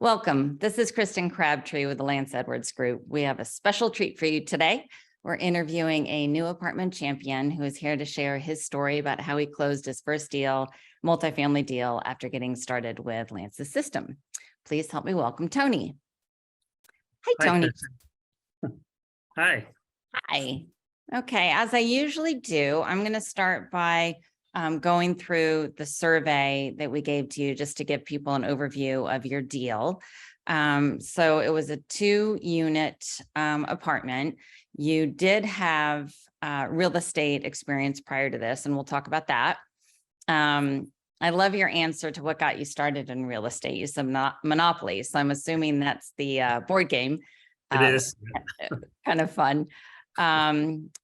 Welcome. This is Kristen Crabtree with the Lance Edwards Group. We have a special treat for you today. We're interviewing a new apartment champion who is here to share his story about how he closed his first deal, multifamily deal, after getting started with Lance's system. Please help me welcome Tony. Hi, Tony. Hi. Hi. Okay, as I usually do, I'm going to start by going through the survey that we gave to you just to give people an overview of your deal. So it was a 2-unit apartment. You did have real estate experience prior to this, and we'll talk about that. I love your answer to what got you started in real estate. You said Monopoly. So I'm assuming that's the board game. It is kind of fun.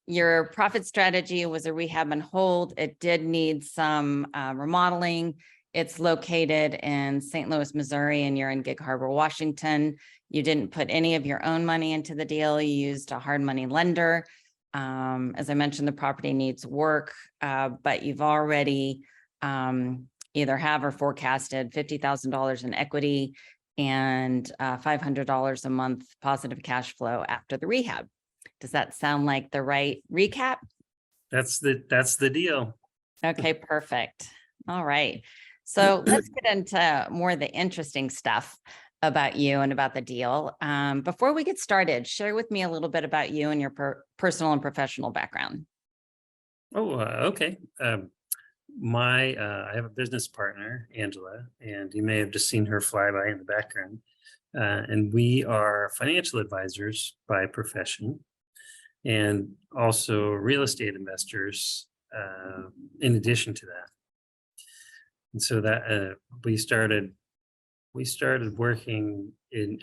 Your profit strategy was a rehab and hold. It did need some remodeling. It's located in St. Louis, Missouri, and you're in Gig Harbor, Washington. You didn't put any of your own money into the deal. You used a hard money lender. As I mentioned, the property needs work, but you've already either have or forecasted $50,000 in equity and $500 a month positive cash flow after the rehab. Does that sound like the right recap? That's the deal. Okay, perfect. All right. So let's get into more of the interesting stuff about you and about the deal. Before we get started, share with me a little bit about you and your personal and professional background. Okay. I have a business partner, Angela, and you may have just seen her fly by in the background. And we are financial advisors by profession, and also real estate investors in addition to that. And so that we started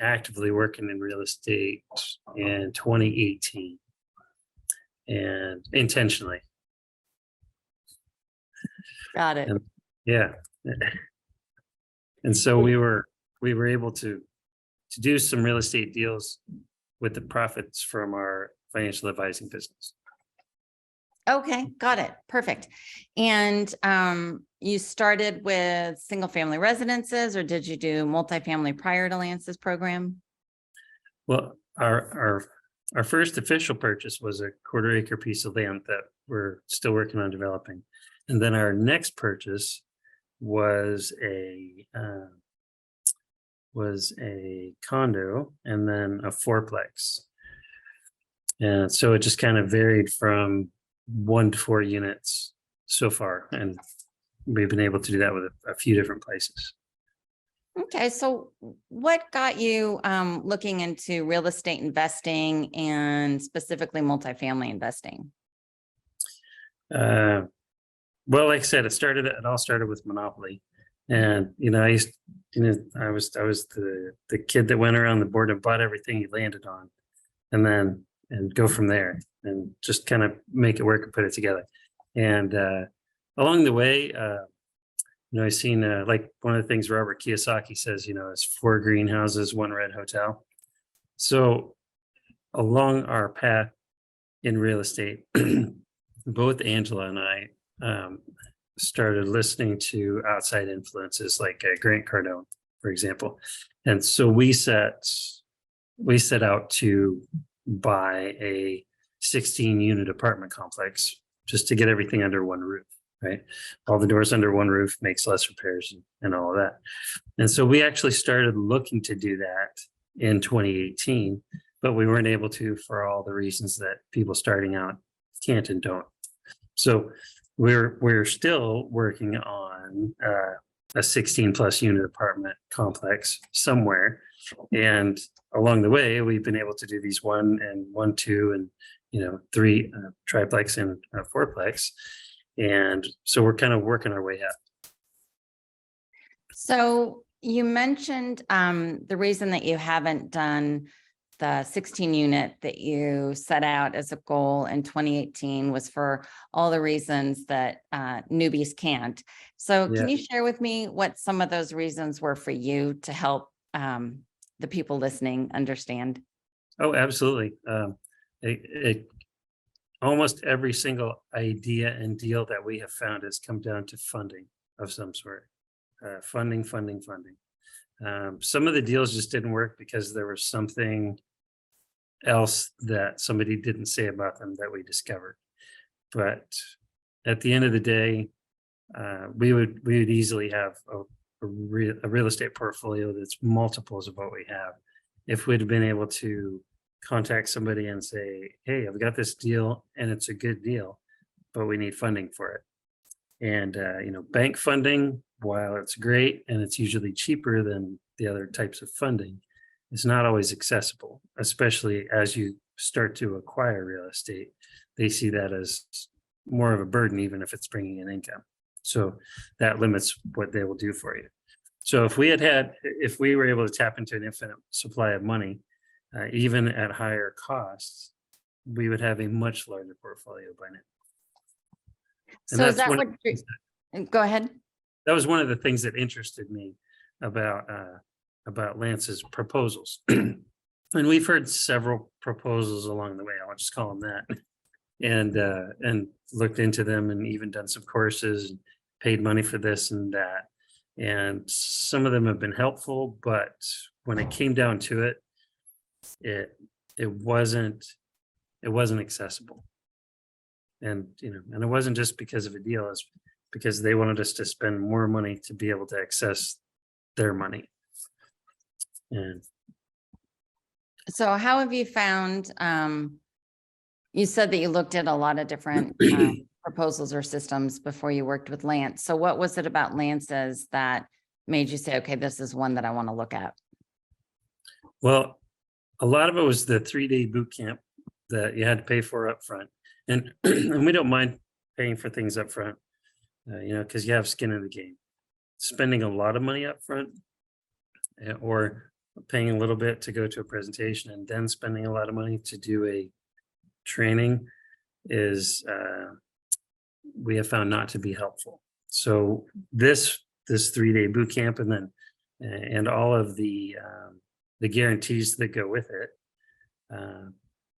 actively working in real estate in 2018, and intentionally. Got it. And, yeah. And so we were able to do some real estate deals with the profits from our financial advising business. Okay, got it. Perfect. And you started with single family residences, or did you do multifamily prior to Lance's program? Well, our first official purchase was a 1/4 acre piece of land that we're still working on developing. And then our next purchase was a condo and then a 4-plex. And so it just kind of varied from 1 to 4 units so far. And we've been able to do that with a few different places. Okay, so what got you looking into real estate investing and specifically multifamily investing? Well, like I said, it all started with Monopoly. And, I was the kid that went around the board and bought everything he landed on, and go from there and just kind of make it work and put it together. And along the way, I seen like one of the things Robert Kiyosaki says, is 4 greenhouses, 1 red hotel. So along our path in real estate, both Angela and I started listening to outside influences like Grant Cardone, for example. And so we set out to buy a 16-unit apartment complex just to get everything under one roof, right? All the doors under one roof makes less repairs and all of that. And so we actually started looking to do that in 2018, but we weren't able to for all the reasons that people starting out can't and don't. So we're still working on a 16+ unit apartment complex somewhere. And along the way, we've been able to do these 1 and 1, 2, and 3 triplex and 4-plex. And so we're kind of working our way up. So you mentioned the reason that you haven't done the 16 unit that you set out as a goal in 2018 was for all the reasons that newbies can't. So can you share with me what some of those reasons were for you to help the people listening understand? Oh, absolutely. Almost every single idea and deal that we have found has come down to funding of some sort. Funding. Some of the deals just didn't work because there was something else that somebody didn't say about them that we discovered. But at the end of the day, we would easily have a real estate portfolio that's multiples of what we have if we'd have been able to contact somebody and say, hey, I've got this deal and it's a good deal, but we need funding for it. And bank funding, while it's great and it's usually cheaper than the other types of funding, is not always accessible, especially as you start to acquire real estate. They see that as more of a burden, even if it's bringing in income. So that limits what they will do for you. So if we were able to tap into an infinite supply of money, even at higher costs, we would have a much larger portfolio by now. So is that what, go ahead. That was one of the things that interested me about Lance's proposals. And we've heard several proposals along the way. I'll just call them that. And looked into them and even done some courses, and paid money for this and that. And some of them have been helpful, but when it came down to it, it wasn't accessible. And and it wasn't just because of a deal, it's because they wanted us to spend more money to be able to access their money. And So how have you found, you said that you looked at a lot of different proposals or systems before you worked with Lance. So what was it about Lance's that made you say, okay, this is one that I want to look at? well, a lot of it was the 3-day boot camp that you had to pay for up front. And, and we don't mind paying for things up front, because you have skin in the game. Spending a lot of money up front, or paying a little bit to go to a presentation and then spending a lot of money to do a training is, we have found not to be helpful. So this 3-day boot camp, and then and all of the guarantees that go with it,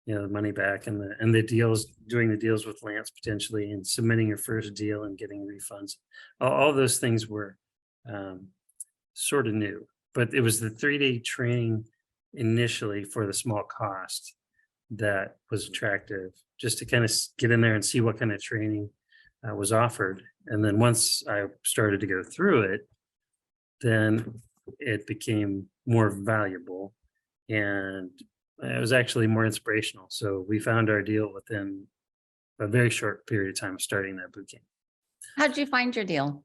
the money back and the deals, doing the deals with Lance potentially, and submitting your first deal and getting refunds. All those things were sort of new, but it was the 3-day training initially for the small cost that was attractive, just to kind of get in there and see what kind of training was offered. And then once I started to go through it, then it became more valuable, and it was actually more inspirational. So we found our deal within a very short period of time of starting that boot camp. How'd you find your deal?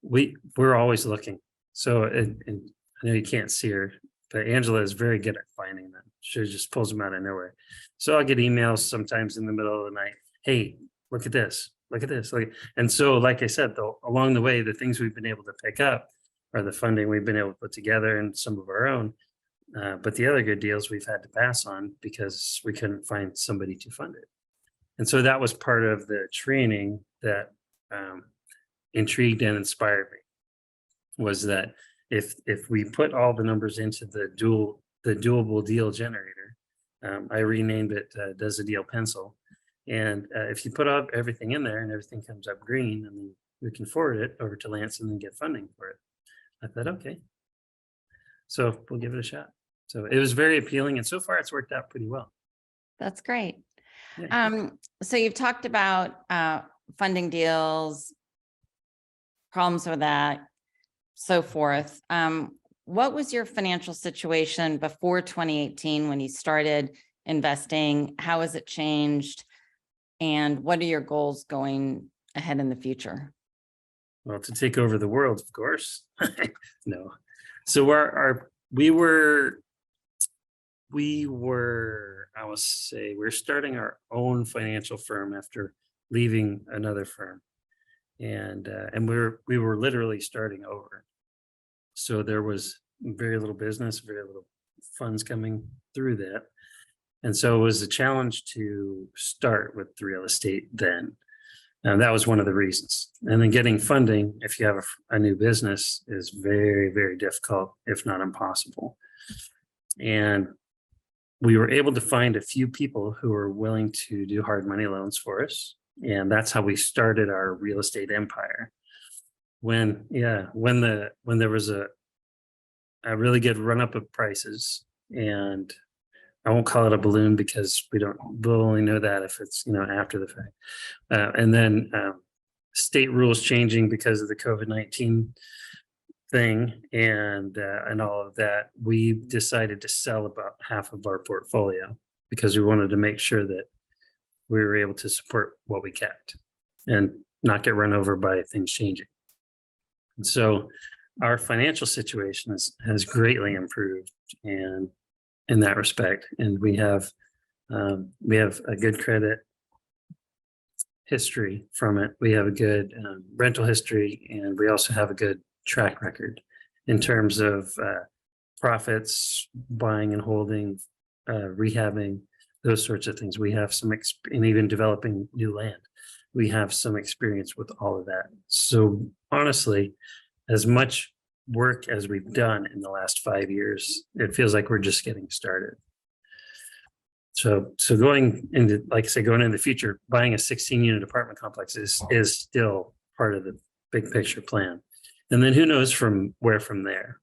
We're always looking. So, and I know you can't see her, but Angela is very good at finding them. She just pulls them out of nowhere. So I'll get emails sometimes in the middle of the night. Hey, look at this. Look at this. And so, like I said, though, along the way, the things we've been able to pick up are the funding we've been able to put together and some of our own. But the other good deals we've had to pass on because we couldn't find somebody to fund it. And so that was part of the training that intrigued and inspired me, was that if we put all the numbers into the doable deal generator, I renamed it Does a Deal Pencil. And if you put up everything in there and everything comes up green, and then we can forward it over to Lance and then get funding for it. I thought, okay, so we'll give it a shot. So it was very appealing, and so far it's worked out pretty well. That's great. Yeah. So you've talked about funding deals, problems with that, so forth. What was your financial situation before 2018 when you started investing? How has it changed? And what are your goals going ahead in the future? Well, to take over the world, of course. No. So we were, I will say, we're starting our own financial firm after leaving another firm. And we were literally starting over. So there was very little business, very little funds coming through that. And so it was a challenge to start with the real estate then. And that was one of the reasons. And then getting funding, if you have a new business, is very, very difficult, if not impossible. And we were able to find a few people who were willing to do hard money loans for us. And that's how we started our real estate empire. When there was a a really good run up of prices, and I won't call it a balloon because we'll only know that if it's, after the fact. And then state rules changing because of the COVID-19 thing and all of that, we decided to sell about half of our portfolio because we wanted to make sure that we were able to support what we kept and not get run over by things changing. And so our financial situation has greatly improved and in that respect. And we have a good credit history from it. We have a good rental history, and we also have a good track record in terms of profits, buying and holding, rehabbing, those sorts of things. We have and even developing new land. We have some experience with all of that. So honestly, as much work as we've done in the last 5 years, it feels like we're just getting started. So going into, like I say, going into the future, buying a 16-unit apartment complex is still part of the big picture plan. And then who knows from there.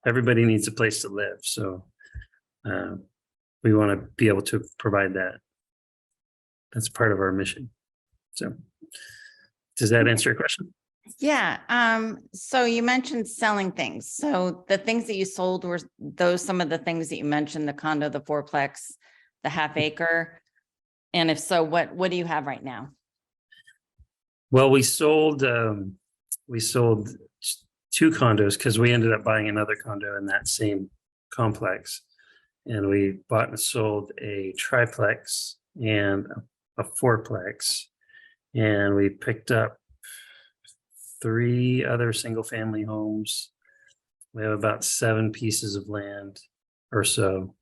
Everybody needs a place to live. So we want to be able to provide that. That's part of our mission. So does that answer your question? Yeah. So you mentioned selling things. So the things that you sold, were those some of the things that you mentioned, the condo, the fourplex, the half acre? And if so, what do you have right now? Well, we sold 2 condos because we ended up buying another condo in that same complex. And we bought and sold a triplex and a fourplex. And we picked up 3 other single family homes. We have about 7 pieces of land or so.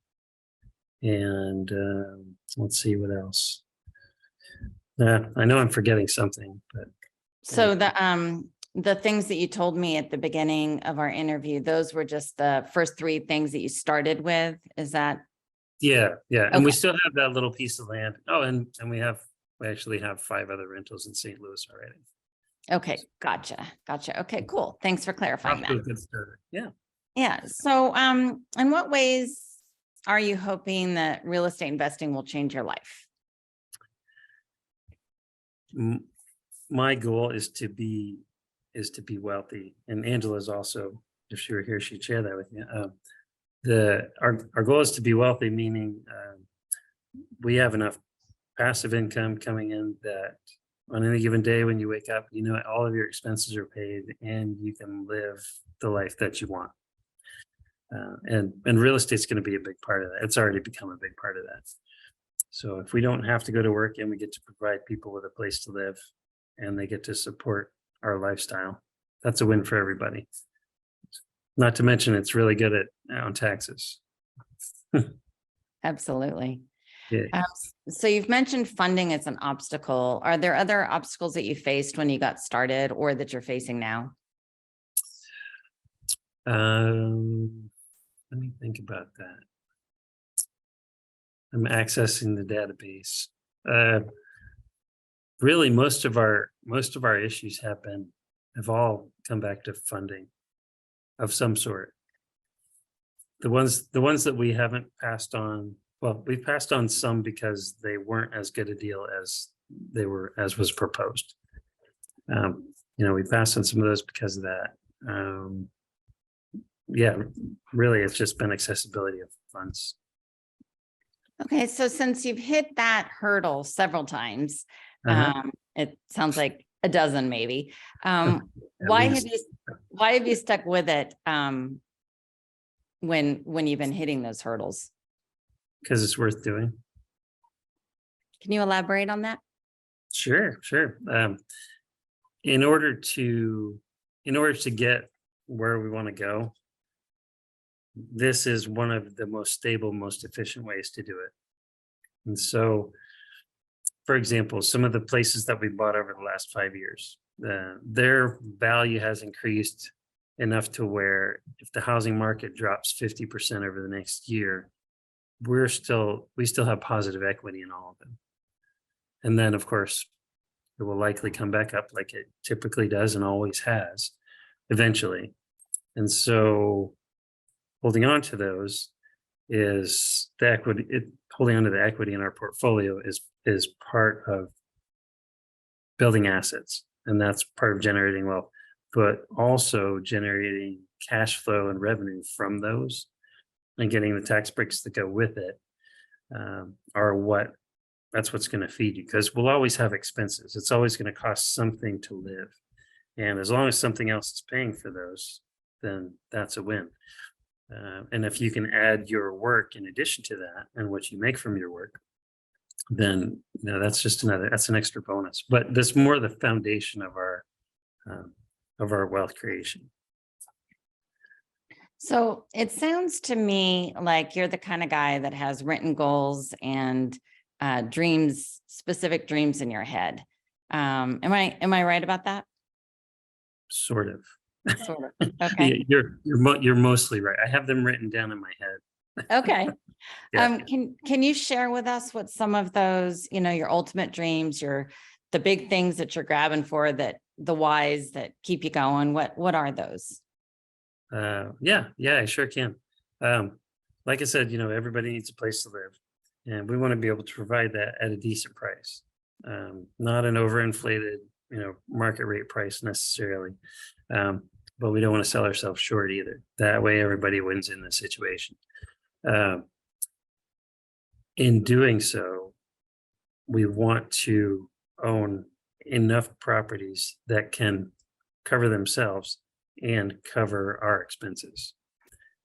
And let's see what else. I know I'm forgetting something, but So the things that you told me at the beginning of our interview, those were just the first 3 things that you started with. Is that? yeah. And Okay. we still have that little piece of land. Oh, and we actually have 5 other rentals in St. Louis already. Okay. Gotcha. Okay, cool. Thanks for clarifying Off to a that. good start. Yeah. Yeah. So, in what ways are you hoping that real estate investing will change your life? My goal is to be wealthy, and Angela's also, if she were here, she'd share that with you. Our goal is to be wealthy, meaning we have enough passive income coming in that on any given day when you wake up, all of your expenses are paid and you can live the life that you want. And real estate's going to be a big part of that. It's already become a big part of that. So if we don't have to go to work and we get to provide people with a place to live and they get to support our lifestyle, that's a win for everybody. Not to mention it's really good on taxes. Absolutely. Yeah. So you've mentioned funding as an obstacle. Are there other obstacles that you faced when you got started or that you're facing now? Let me think about that. I'm accessing the database. Really, most of our issues have all come back to funding of some sort. The ones that we haven't passed on, well, we've passed on some because they weren't as good a deal as was proposed. We passed on some of those because of that. Yeah, really, it's just been accessibility of funds. Okay, so since you've hit that hurdle several times, it sounds like a dozen maybe. Why have you stuck with it when you've been hitting those hurdles? Because it's worth doing. Can you elaborate on that? Sure. In order to get where we want to go, this is one of the most stable, most efficient ways to do it. And so, for example, some of the places that we bought over the last 5 years, their value has increased enough to where if the housing market drops 50% over the next year, we still have positive equity in all of them. And then, of course, it will likely come back up like it typically does and always has eventually. And so holding on to those is the equity, holding on to the equity in our portfolio is part of building assets, and that's part of generating wealth, but also generating cash flow and revenue from those and getting the tax breaks that go with it, are that's what's going to feed you, because we'll always have expenses. It's always going to cost something to live. And as long as something else is paying for those, then that's a win. And if you can add your work in addition to that and what you make from your work, then that's just that's an extra bonus. But that's more the foundation of our wealth creation. So it sounds to me like you're the kind of guy that has written goals and dreams, specific dreams in your head. Am I right about that? Sort of. Sort of. Okay. You're mostly right. I have them written down in my head. Okay. Yeah. Can you share with us what some of those, your ultimate dreams, the big things that you're grabbing for, that the whys that keep you going? What are those? Yeah, I sure can. Like I said, everybody needs a place to live, and we want to be able to provide that at a decent price, not an overinflated, market rate price necessarily. But we don't want to sell ourselves short either. That way, everybody wins in the situation. In doing so, we want to own enough properties that can cover themselves and cover our expenses.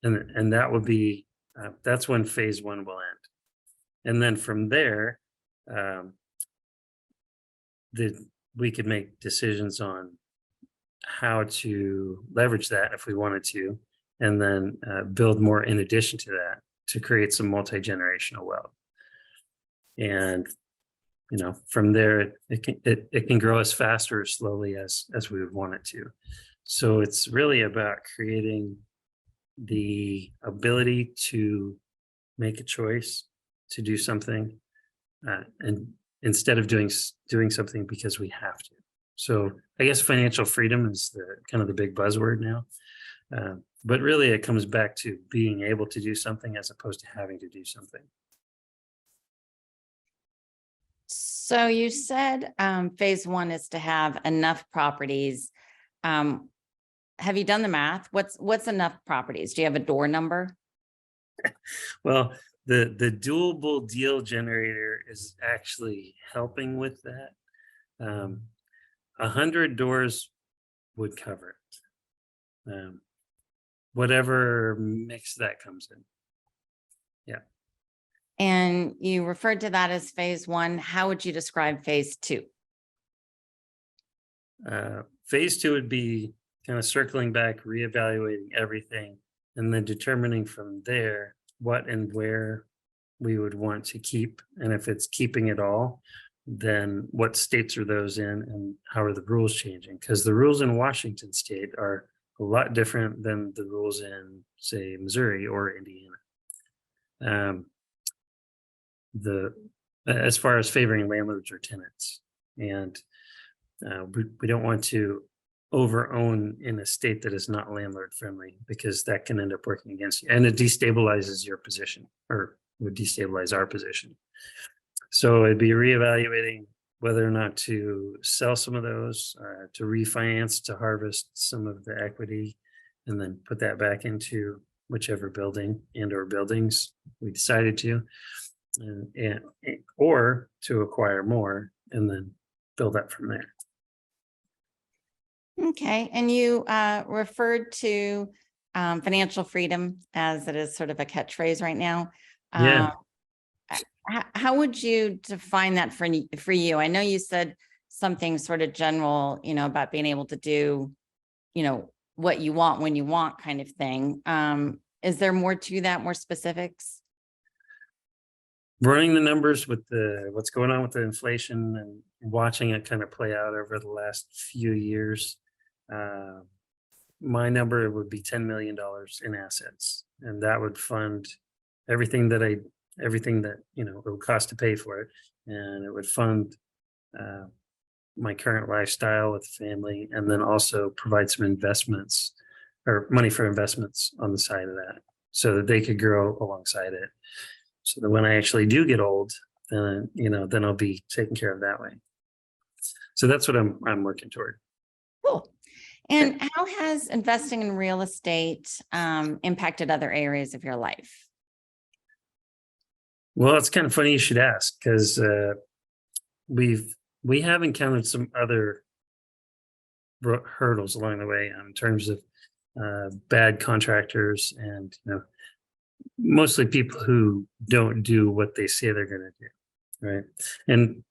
And that would be, that's when phase one will end. And then from there, we could make decisions on how to leverage that if we wanted to, and then build more in addition to that to create some multi-generational wealth. And from there, it can grow as fast or as slowly as we would want it to. So it's really about creating the ability to make a choice to do something, and instead of doing something because we have to. So I guess financial freedom is the big buzzword now. But really it comes back to being able to do something as opposed to having to do something. So you said phase one is to have enough properties. Have you done the math? What's enough properties? Do you have a door number? Well, the doable deal generator is actually helping with that. 100 doors would cover it. Whatever mix that comes in. Yeah. And you referred to that as phase one. How would you describe phase two? Phase two would be kind of circling back, reevaluating everything, and then determining from there what and where we would want to keep. And if it's keeping it all, then what states are those in and how are the rules changing? Because the rules in Washington state are a lot different than the rules in, say, Missouri or Indiana. As far as favoring landlords or tenants. And we don't want to over-own in a state that is not landlord friendly, because that can end up working against you, and it destabilizes your position, or would destabilize our position. So it'd be reevaluating whether or not to sell some of those, to refinance, to harvest some of the equity, and then put that back into whichever building and or buildings we decided to, or to acquire more and then build up from there. Okay. And you referred to financial freedom, as it is sort of a catchphrase right now. Yeah. How would you define that for you? I know you said something sort of general, about being able to do, what you want when you want, kind of thing. Is there more to that, more specifics? Running the numbers with what's going on with the inflation and watching it kind of play out over the last few years, my number would be $10 million in assets, and that would fund everything that it would cost to pay for it, and it would fund my current lifestyle with family, and then also provide some investments or money for investments on the side of that. so that they could grow alongside it. So that when I actually do get old, then, then I'll be taken care of that way. So that's what I'm working toward. Cool. And how has investing in real estate impacted other areas of your life? Well, it's kind of funny you should ask, because we have encountered some other hurdles along the way in terms of bad contractors, and mostly people who don't do what they say they're going to do, right? And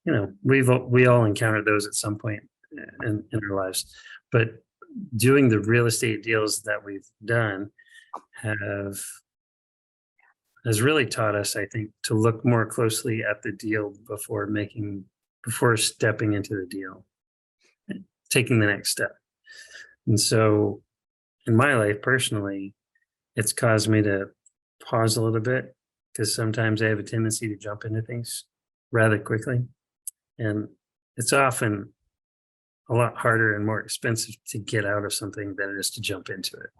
we all encountered those at some point in our lives, but doing the real estate deals that we've done has really taught us, I think, to look more closely at the deal before stepping into the deal, taking the next step. And so in my life personally, it's caused me to pause a little bit, because sometimes I have a tendency to jump into things rather quickly. And it's often a lot harder and more expensive to get out of something than it is to jump into it.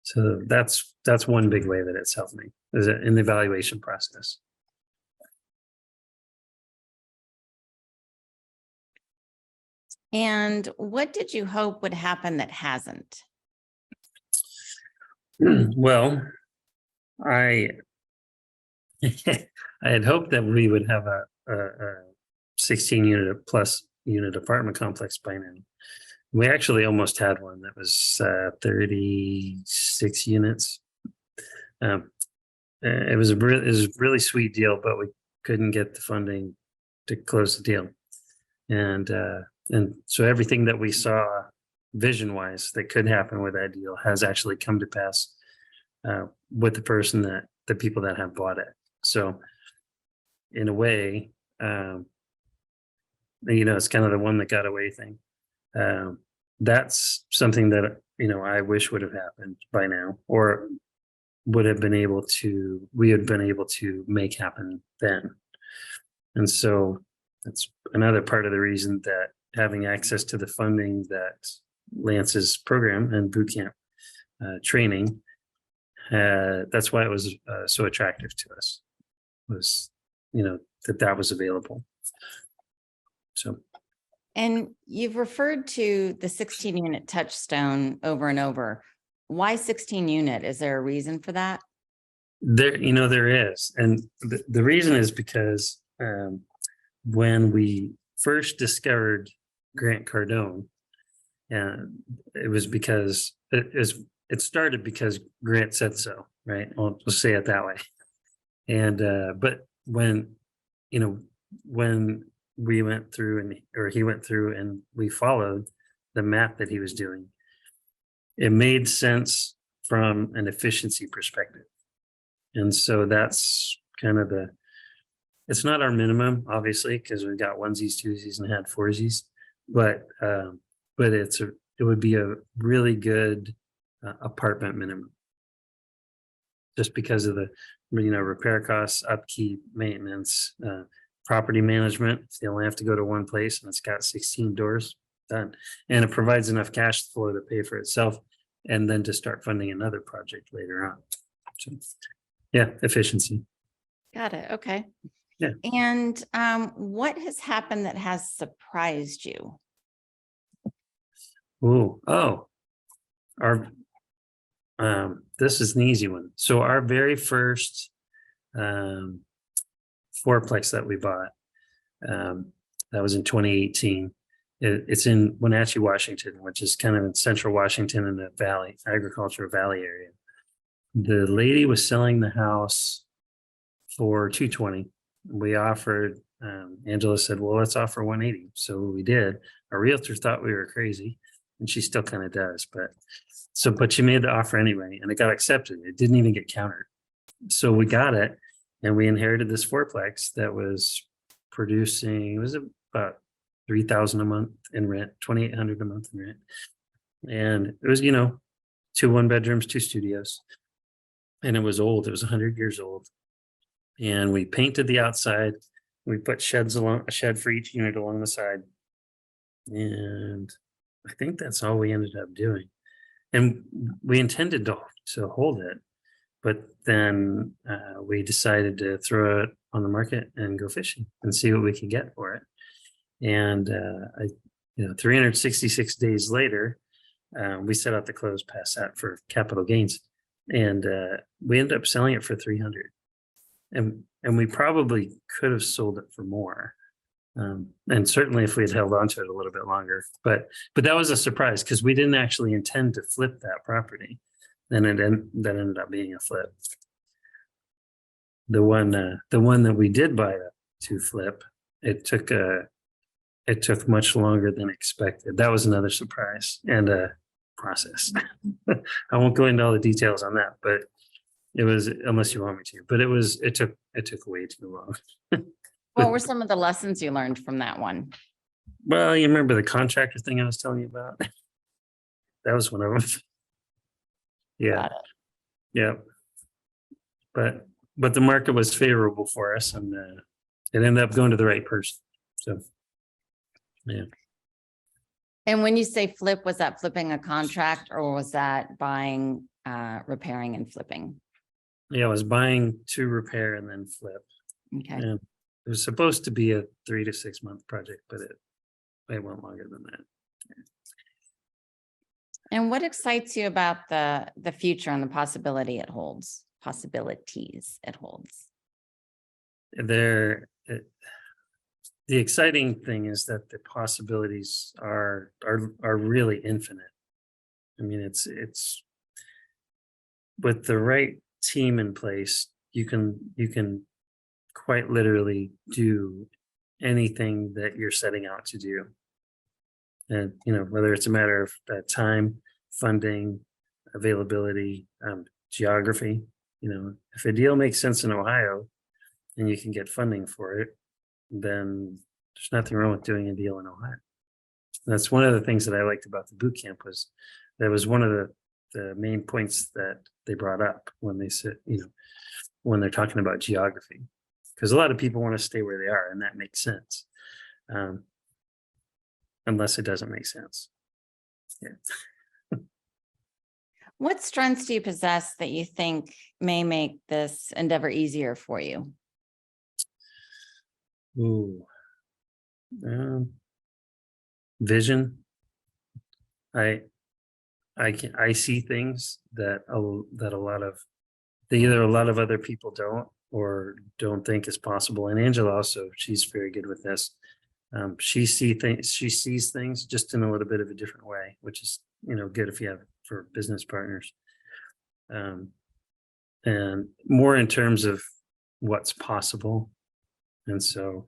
So that's one big way that it's helped me, is in the evaluation process. And what did you hope would happen that hasn't? Well, I I had hoped that we would have a 16 unit plus unit apartment complex by now. We actually almost had one that was 36 units. It was a really sweet deal, but we couldn't get the funding to close the deal. And so everything that we saw vision wise that could happen with that deal has actually come to pass with the people that have bought it. So in a way, it's kind of the one that got away thing. That's something that, I wish would have happened by now, or we had been able to make happen then. And so that's another part of the reason that having access to the funding that Lance's program and boot camp training, that's why it was so attractive to us, was, that was available. So. And you've referred to the 16 unit touchstone over and over. Why 16 unit? Is there a reason for that? There is. And the reason is because when we first discovered Grant Cardone, it was because it started because Grant said so, right? I'll say it that way. And but when we went through he went through and we followed the map that he was doing, it made sense from an efficiency perspective. And so that's kind of it's not our minimum, obviously, because we've got onesies, twosies, and had foursies, but it would be a really good apartment minimum, just because of the repair costs, upkeep, maintenance, property management. They only have to go to one place, and it's got 16 doors done, and it provides enough cash flow to pay for itself, and then to start funding another project later on. So, yeah, efficiency. Got it. Okay. Yeah. And what has happened that has surprised you? This is an easy one. So our very first fourplex that we bought, that was in 2018. It's in Wenatchee, Washington, which is kind of in central Washington in the valley, agricultural valley area. The lady was selling the house for $220. We offered, Angela said, well, let's offer $180. So we did. Our realtor thought we were crazy, and she still kind of does, but she made the offer anyway, and it got accepted. It didn't even get countered. So we got it, and we inherited this fourplex that was producing, it was about $3,000 a month in rent, $2,800 a month in rent. And it was, 2 1-bedrooms, 2 studios. And it was old. It was 100 years old. And we painted the outside. We put a shed for each unit along the side. And I think that's all we ended up doing. And we intended to hold it. but then we decided to throw it on the market and go fishing and see what we could get for it. And 366 days later, we set out to close past that for capital gains, and we ended up selling it for 300. And we probably could have sold it for more. And certainly if we had held on to it a little bit longer, but that was a surprise because we didn't actually intend to flip that property. Then that ended up being a flip. The one that we did buy to flip, it took much longer than expected. That was another surprise and a process. I won't go into all the details on that, but it was, unless you want me to, but it took way too long. What were some of the lessons you learned from that one? Well, you remember the contractor thing I was telling you about? That was one of them. Yeah. Got it. Yeah. But the market was favorable for us, and it ended up going to the right person. So, yeah. And when you say flip, was that flipping a contract or was that buying, repairing and flipping? Yeah, I was buying to repair and then flip. Okay. And it was supposed to be a 3 to 6 month project, but it went longer than that. And what excites you about the future and the possibilities it holds? The exciting thing is that the possibilities are really infinite. I mean, it's with the right team in place, you can quite literally do anything that you're setting out to do. And, whether it's a matter of time, funding, availability, geography, if a deal makes sense in Ohio and you can get funding for it, then there's nothing wrong with doing a deal in Ohio. And that's one of the things that I liked about the boot camp was that was one of the main points that they brought up when they said, when they're talking about geography, because a lot of people want to stay where they are, and that makes sense. Unless it doesn't make sense. Yeah. What strengths do you possess that you think may make this endeavor easier for you? Ooh. Vision. I see things that either a lot of other people don't or don't think is possible. And Angela also, she's very good with this. She sees things just in a little bit of a different way, which is, good if you have for business partners. And more in terms of what's possible. And so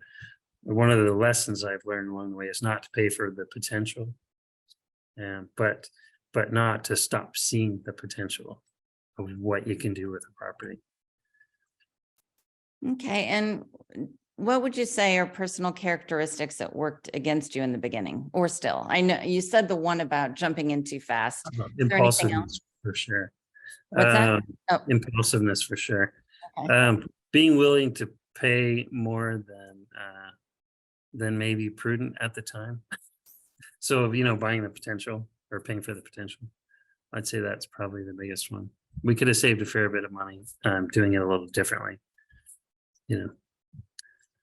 one of the lessons I've learned along the way is not to pay for the potential, but not to stop seeing the potential of what you can do with a property. Okay. And what would you say are personal characteristics that worked against you in the beginning or still? I know you said the one about jumping in too fast. Is there anything else? Impulsiveness for sure. What's that? Oh, Impulsiveness for sure. okay. Being willing to pay more than maybe prudent at the time. So, buying the potential or paying for the potential, I'd say that's probably the biggest one. We could have saved a fair bit of money doing it a little differently,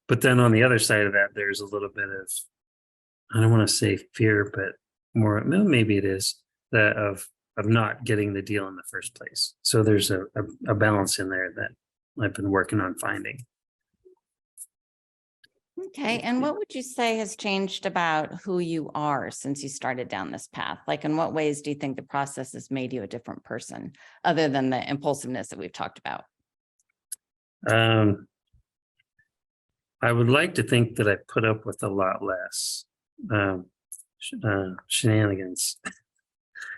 But then on the other side of that, there's a little bit of, I don't want to say fear, but more, maybe it is that of not getting the deal in the first place. So there's a balance in there that I've been working on finding. Okay. And what would you say has changed about who you are since you started down this path? Like, in what ways do you think the process has made you a different person other than the impulsiveness that we've talked about? I would like to think that I put up with a lot less shenanigans.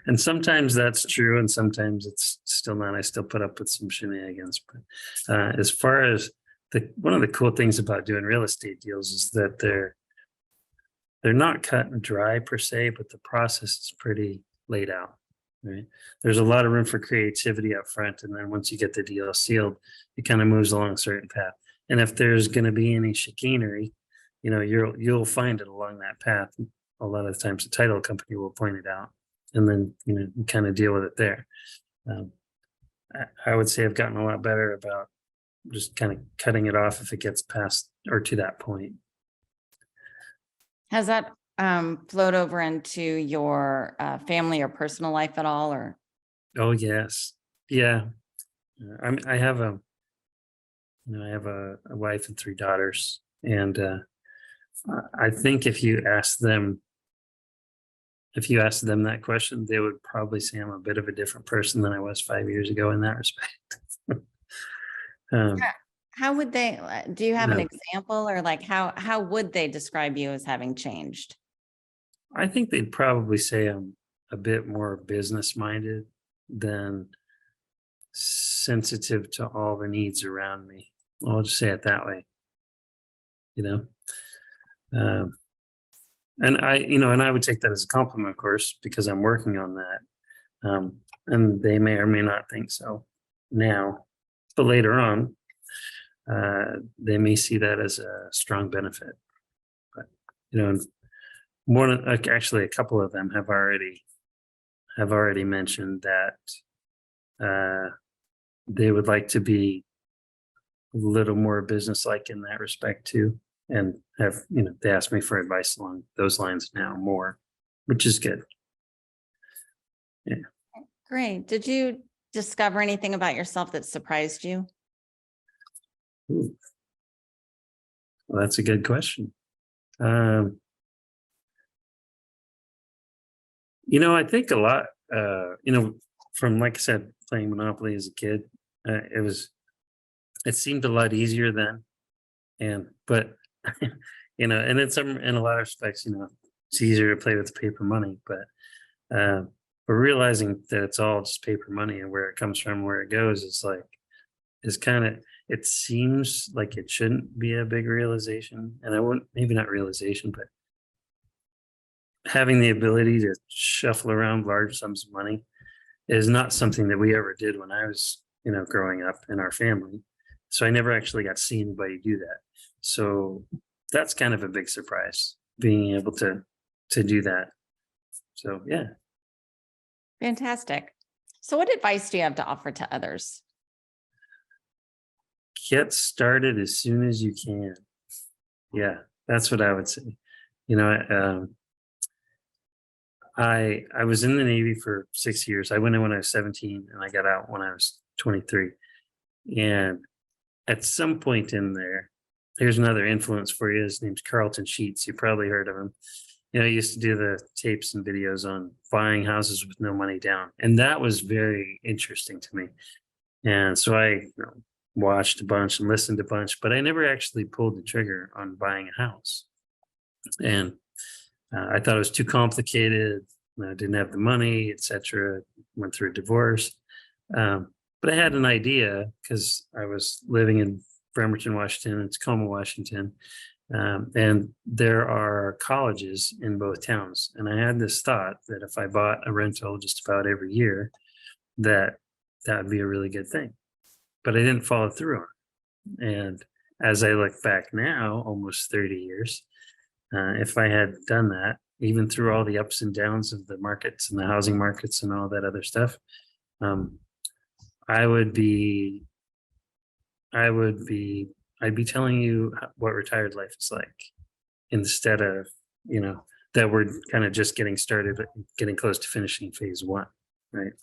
And sometimes that's true, and sometimes it's still not. I still put up with some shenanigans. But as far as one of the cool things about doing real estate deals is that they're not cut and dry per se, but the process is pretty laid out. Right? There's a lot of room for creativity up front, and then once you get the deal sealed, it kind of moves along a certain path. And if there's going to be any chicanery, you'll find it along that path. A lot of the times, the title company will point it out, and then you kind of deal with it there. I would say I've gotten a lot better about just kind of cutting it off if it gets past or to that point. Has that flowed over into your family or personal life at all, or? Oh, yes. Yeah. I have I have a wife and 3 daughters. And I think if you ask them that question, they would probably say I'm a bit of a different person than I was 5 years ago in that respect. um, How would they, do you have an no, example, or like how would they describe you as having changed? I think they'd probably say I'm a bit more business minded than sensitive to all the needs around me. I'll just say it that way, you know. Um, and I would take that as a compliment, of course, because I'm working on that. And they may or may not think so now, but later on, they may see that as a strong benefit. But you know, actually, a couple of them have already mentioned that they would like to be a little more business-like in that respect too, and they ask me for advice along those lines now more, which is good. Yeah. Great. Did you discover anything about yourself that surprised you? Ooh. Well, that's a good question. Um, I think a lot, from, like I said, playing Monopoly as a kid, it seemed a lot easier then. But, in a lot of respects, it's easier to play with paper money, but realizing that it's all just paper money and where it comes from, where it goes, it seems like it shouldn't be a big realization. And I wouldn't, maybe not realization, but having the ability to shuffle around large sums of money is not something that we ever did when I was, growing up in our family. So I never actually got to see anybody do that. So that's kind of a big surprise, being able to do that. So yeah. Fantastic. So what advice do you have to offer to others? Get started as soon as you can. Yeah, that's what I would say. You know, I was in the Navy for 6 years. I went in when I was 17 and I got out when I was 23. And at some point in there, here's another influence for you. His name's Carlton Sheets. You probably heard of him. He used to do the tapes and videos on buying houses with no money down. And that was very interesting to me. And so I watched a bunch and listened a bunch, but I never actually pulled the trigger on buying a house. And I thought it was too complicated. I didn't have the money, etc. Went through a divorce. But I had an idea because I was living in Bremerton, Washington, and Tacoma, Washington. And there are colleges in both towns. And I had this thought that if I bought a rental just about every year, that would be a really good thing. But I didn't follow through on it. And as I look back now, almost 30 years, if I had done that, even through all the ups and downs of the markets and the housing markets and all that other stuff, I'd be telling you what retired life is like, instead of, that we're kind of just getting started, getting close to finishing phase one, right?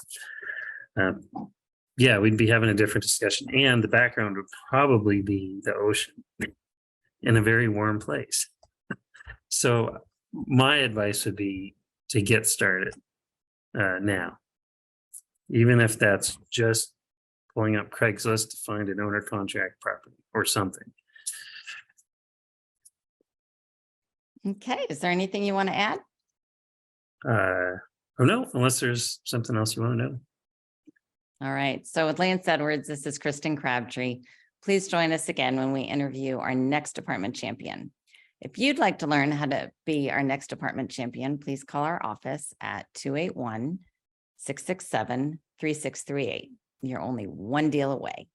Yeah, we'd be having a different discussion, and the background would probably be the ocean in a very warm place. So my advice would be to get started now, even if that's just pulling up Craigslist to find an owner contract property or something. Okay. Is there anything you want to add? Oh no, unless there's something else you want to know. All right. So with Lance Edwards, this is Kristen Crabtree. Please join us again when we interview our next department champion. If you'd like to learn how to be our next department champion, please call our office at 281-667-3638. You're only one deal away.